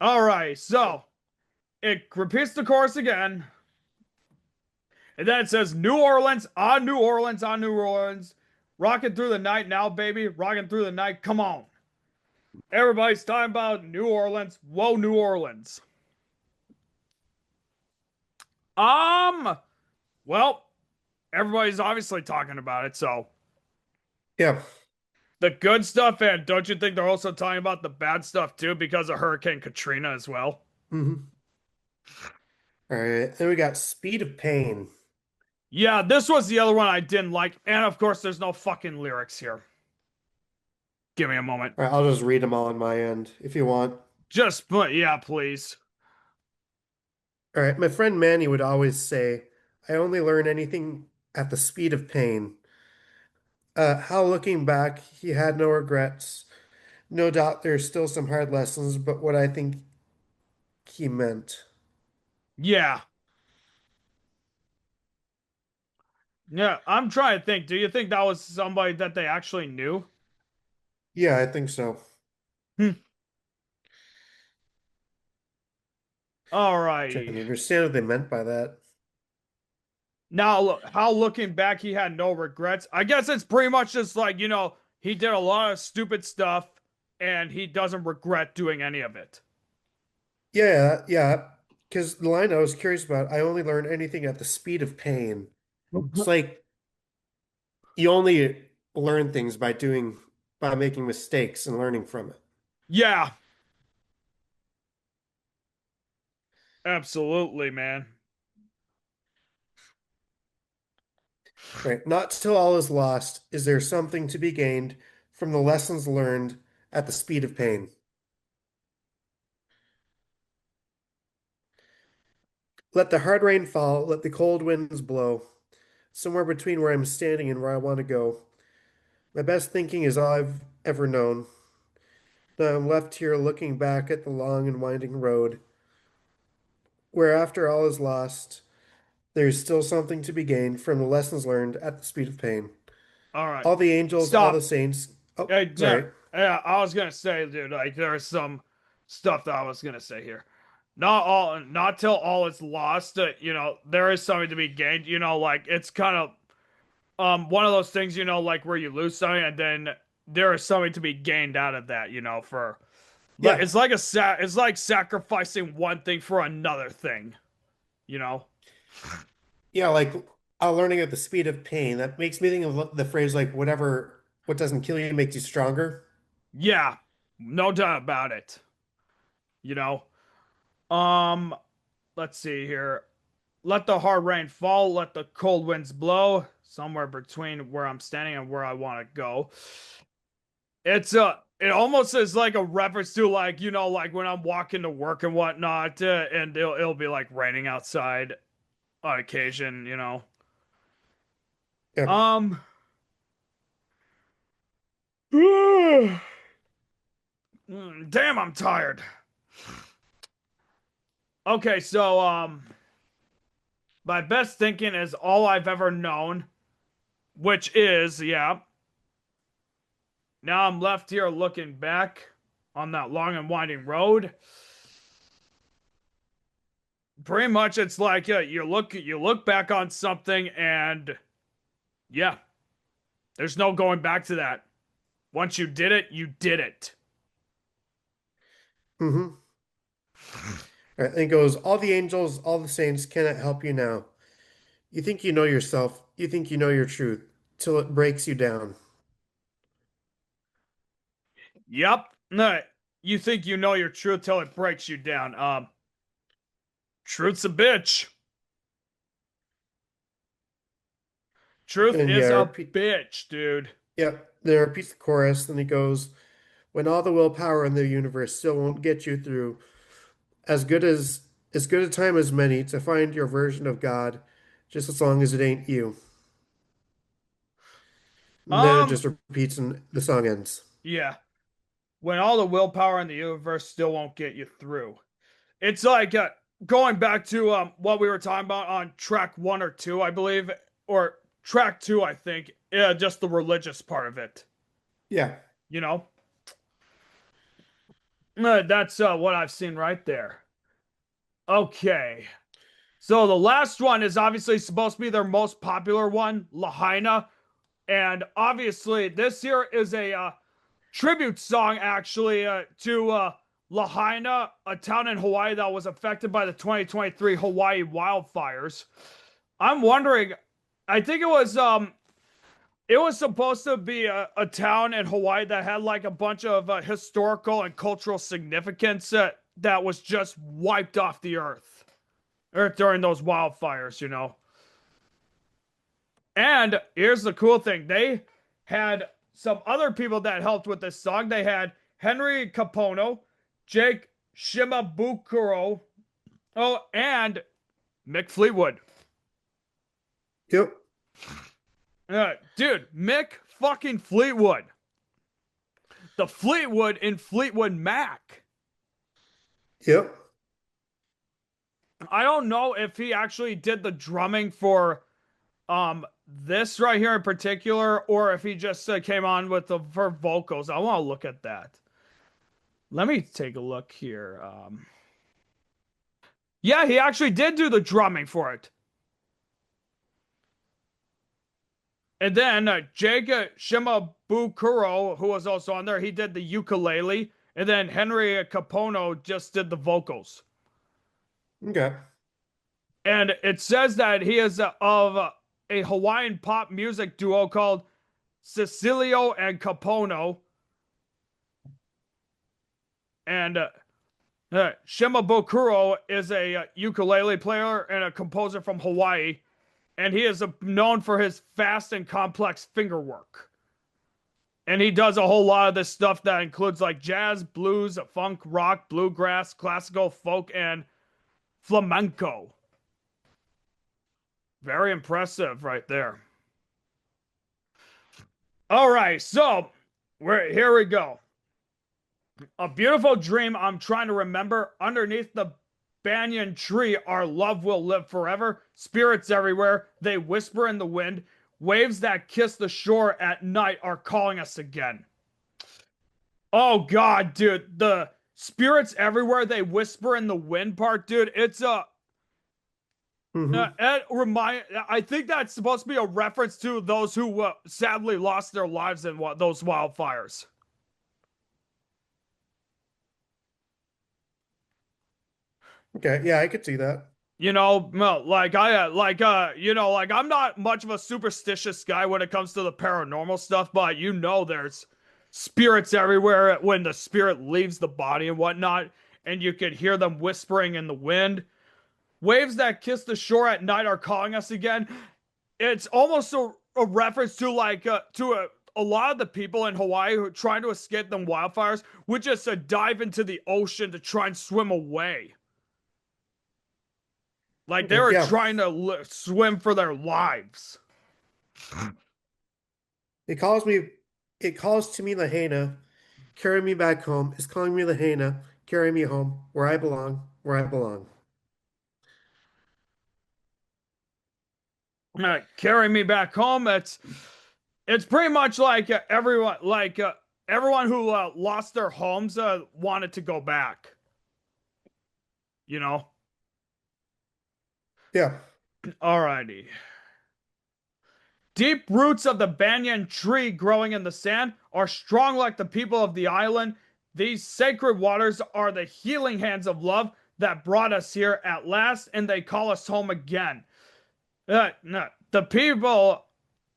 all right. So it repeats the chorus again, and then it says New Orleans on New Orleans on New Orleans, rocking through the night now, baby, rocking through the night. Come on, everybody's talking about New Orleans. Whoa, New Orleans. Um, well, everybody's obviously talking about it, so Yeah. the good stuff, and don't you think they're also talking about the bad stuff too because of Hurricane Katrina as well? Mm-hmm. All right. Then we got Speed of Pain. Yeah, this was the other one I didn't like, and of course, there's no fucking lyrics here. Give me a moment. All right, I'll just read them all on my end if you want. Just, but yeah, please. All right. My friend Manny would always say, I only learn anything at the speed of pain. How looking back, he had no regrets. No doubt there's still some hard lessons, but what I think he meant. Yeah, yeah. I'm trying to think. Do you think that was somebody that they actually knew? Yeah, I think so. Hmm. Trying Alrighty. to understand what they meant by that. Now, look, how looking back, he had no regrets. I guess it's pretty much just like, he did a lot of stupid stuff and he doesn't regret doing any of it. Yeah, yeah. Because the line I was curious about, I only learn anything at the speed of pain. It's like you only learn things by making mistakes and learning from it. Yeah, absolutely, man. Right. Not till all is lost is there something to be gained from the lessons learned at the speed of pain. Let the hard rain fall, let the cold winds blow, somewhere between where I'm standing and where I want to go. My best thinking is all I've ever known. Now I'm left here looking back at the long and winding road, where after all is lost, there is still something to be gained from the lessons learned at the speed of pain. All right. All the angels, all the Stop. saints. Oh, Hey, yeah, sorry. yeah, I was gonna say, dude, like there's some stuff that I was gonna say here. Not till all is lost. There is something to be gained. Like it's kind of one of those things. Like where you lose something and then there is something to be gained out of that. For like Yeah. it's like sacrificing one thing for another thing. You know? Yeah, like learning at the speed of pain. That makes me think of the phrase like what doesn't kill you makes you stronger. Yeah, no doubt about it. You know. Um, let's see here. Let the hard rain fall, let the cold winds blow, somewhere between where I'm standing and where I want to go. It almost is like a reference to like, like when I'm walking to work and whatnot, and it'll be like raining outside on occasion. Yeah. Um, damn, I'm tired. Okay, so my best thinking is all I've ever known, which is, yeah. Now I'm left here looking back on that long and winding road. Pretty much it's like you look back on something and yeah, there's no going back to that. Once you did it, you did it. Mm-hmm. All right. And it goes, all the angels, all the saints cannot help you now. You think you know yourself. You think you know your truth till it breaks you down. Yep. No, you think you know your truth till it breaks you down. Truth's a bitch. Truth And is yeah, a repeat. bitch, dude. Yep. Then repeats the chorus. Then he goes, "When all the willpower in the universe still won't get you through, as good as good a time as many to find your version of God, just as long as it ain't you." And then it Um, just repeats and the song ends. yeah. When all the willpower in the universe still won't get you through. It's like going back to what we were talking about on track 1 or 2, I believe, or track 2, I think. Yeah, just the religious part of it. Yeah. You know, that's what I've seen right there. Okay, so the last one is obviously supposed to be their most popular one, Lahaina, and obviously this here is a tribute song actually to Lahaina, a town in Hawaii that was affected by the 2023 Hawaii wildfires. I'm wondering, I think it was supposed to be a town in Hawaii that had like a bunch of historical and cultural significance that was just wiped off the earth during those wildfires, you know. And here's the cool thing: they had some other people that helped with this song. They had Henry Capono, Jake Shimabukuro, oh, and Mick Fleetwood. Yep. Dude, Mick fucking Fleetwood. The Fleetwood in Fleetwood Mac. Yep. I don't know if he actually did the drumming for this right here in particular, or if he just came on with the for vocals. I want to look at that. Let me take a look here. Yeah, he actually did do the drumming for it. And then Jake Shimabukuro, who was also on there, he did the ukulele. And then Henry Capono just did the vocals. Okay. And it says that he is of a Hawaiian pop music duo called Cecilio and Capono. And Shimabukuro is a ukulele player and a composer from Hawaii. And he is known for his fast and complex finger work. And he does a whole lot of this stuff that includes like jazz, blues, funk, rock, bluegrass, classical, folk, and flamenco. Very impressive right there. All right, so here we go. A beautiful dream I'm trying to remember. Underneath the banyan tree, our love will live forever. Spirits everywhere, they whisper in the wind. Waves that kiss the shore at night are calling us again. Oh god, dude, the spirits everywhere, they whisper in the wind part, dude. It's a Mm-hmm. it remind. I think that's supposed to be a reference to those who sadly lost their lives in those wildfires. Okay. Yeah, I could see that. You know, like you know, like I'm not much of a superstitious guy when it comes to the paranormal stuff, but you know, there's spirits everywhere when the spirit leaves the body and whatnot, and you could hear them whispering in the wind. Waves that kiss the shore at night are calling us again. It's almost a reference to like a lot of the people in Hawaii who are trying to escape them wildfires would just dive into the ocean to try and swim away. Like they Okay. were Yeah. trying to swim for their lives. It calls me. It calls to me, Lahaina. Carry me back home. It's calling me, Lahaina. Carry me home, where I belong. Where I belong. Carry me back home. It's pretty much like everyone who lost their homes wanted to go back. You know. Yeah. Alrighty. Deep roots of the banyan tree growing in the sand are strong like the people of the island. These sacred waters are the healing hands of love that brought us here at last, and they call us home again. No, the people,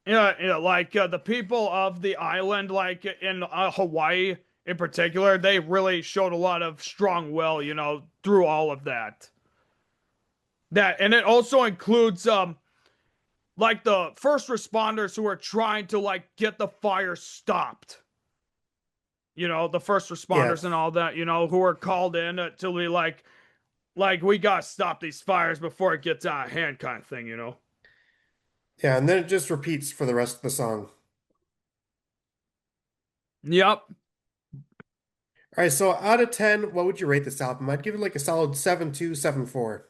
the people of the island, like in Hawaii in particular, they really showed a lot of strong will, you know, through all of that. And it also includes like the first responders who are trying to like get the fire stopped. You know, the first Yeah. responders and all that, you know, who are called in to be like we gotta stop these fires before it gets out of hand kind of thing, you know. Yeah, and then it just repeats for the rest of the song. Yep. All right, so out of 10, what would you rate this album? I'd give it like a solid 7.2, 7.4.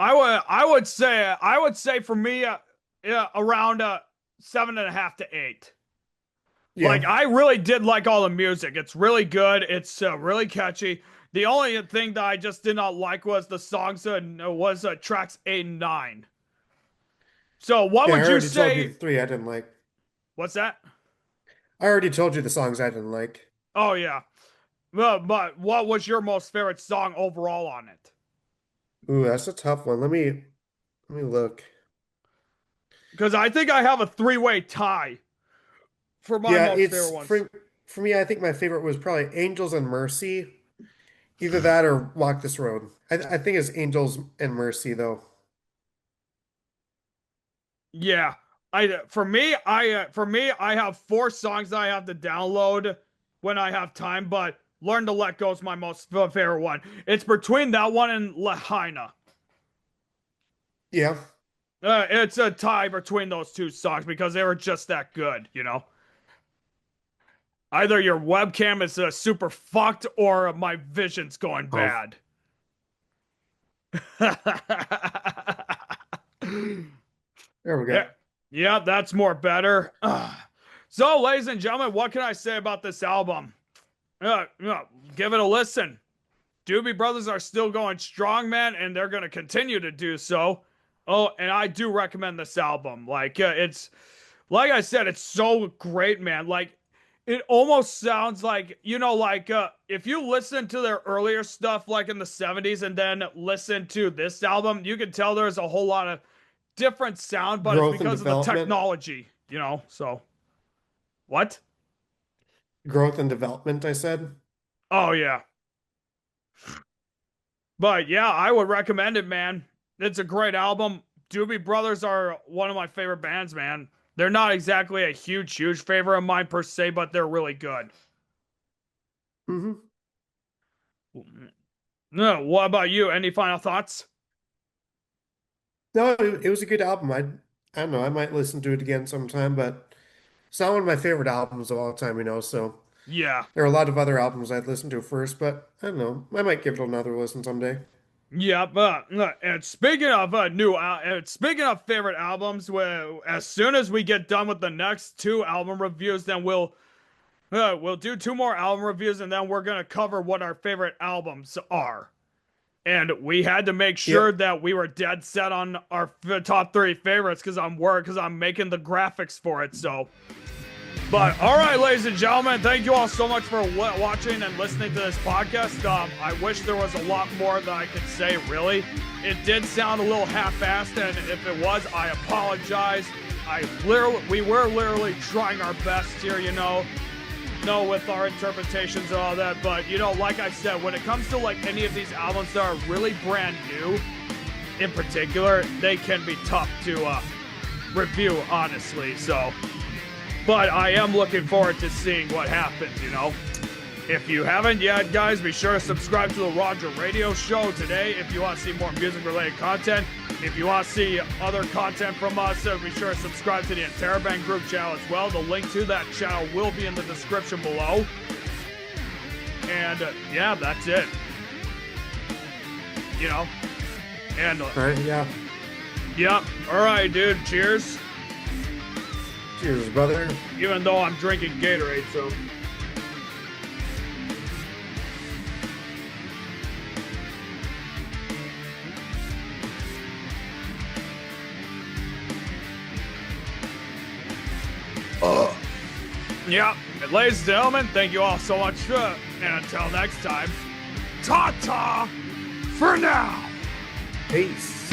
I would say for me yeah, around 7.5 to 8. Yeah, Like I really did like all the music. It's really good. It's really catchy. The only thing that I just did not like was the songs was tracks 8 and 9. So what yeah, I would you already told you the say? three I didn't like. What's that? I already told you the songs I didn't like. Oh yeah. But what was your most favorite song overall on it? Ooh, that's a tough one. Let me look. Because I think I have a three-way tie for my Yeah, most favorite it's ones. for me, I think my favorite was probably Angels and Mercy. Either that or Walk This Road. I think it's Angels and Mercy though. Yeah. I have 4 songs that I have to download when I have time, but Learn to Let Go is my most favorite one. It's between that one and Lahaina. Yeah. It's a tie between those 2 songs because they were just that good, you know. Either your webcam is super fucked or my vision's going Oh, bad. there we go. Yeah, yeah, that's more better. So, ladies and gentlemen, what can I say about this album? Give it a listen. Doobie Brothers are still going strong, man, and they're going to continue to do so. Oh, and I do recommend this album. Like, it's like I said, it's so great, man. Like, it almost sounds like, you know, like if you listen to their earlier stuff, like in the 70s, and then listen to this album, you can tell there's a whole lot of different sound, but it's Growth and because of the development. technology, you know? So, what? Growth and development, I said. Oh, yeah. But yeah, I would recommend it, man. It's a great album. Doobie Brothers are one of my favorite bands, man. They're not exactly a huge favorite of mine per se, but they're really good. Hmm. No, what about you? Any final thoughts? No, it was a good album. I don't know. I might listen to it again sometime, but it's not one of my favorite albums of all time, you know. So Yeah. there are a lot of other albums I'd listen to first, but I don't know. I might give it another listen someday. Yeah, but and speaking of favorite albums, as soon as we get done with the next 2 album reviews, then we'll do 2 more album reviews, and then we're gonna cover what our favorite albums are. And we had to make sure Yep. that we were dead set on our top 3 favorites because I'm making the graphics for it. So, but all right, ladies and gentlemen, thank you all so much for watching and listening to this podcast. I wish there was a lot more that I could say. Really, it did sound a little half-assed, and if it was, I apologize. We were literally trying our best here, you know, with our interpretations and all that. But you know, like I said, when it comes to like any of these albums that are really brand new, in particular, they can be tough to review, honestly. So. But I am looking forward to seeing what happens, you know. If you haven't yet, guys, be sure to subscribe to the Roger Radio Show today if you want to see more music-related content. If you want to see other content from us, be sure to subscribe to the Intermission group channel as well. The link to that channel will be in the description below. And, yeah, that's it. You know. And, All right, yeah. yep. All right, dude. Cheers. Cheers, brother. Even though I'm drinking Gatorade, so. Yeah, and ladies and gentlemen, thank you all so much. And until next time, ta-ta for now. Peace.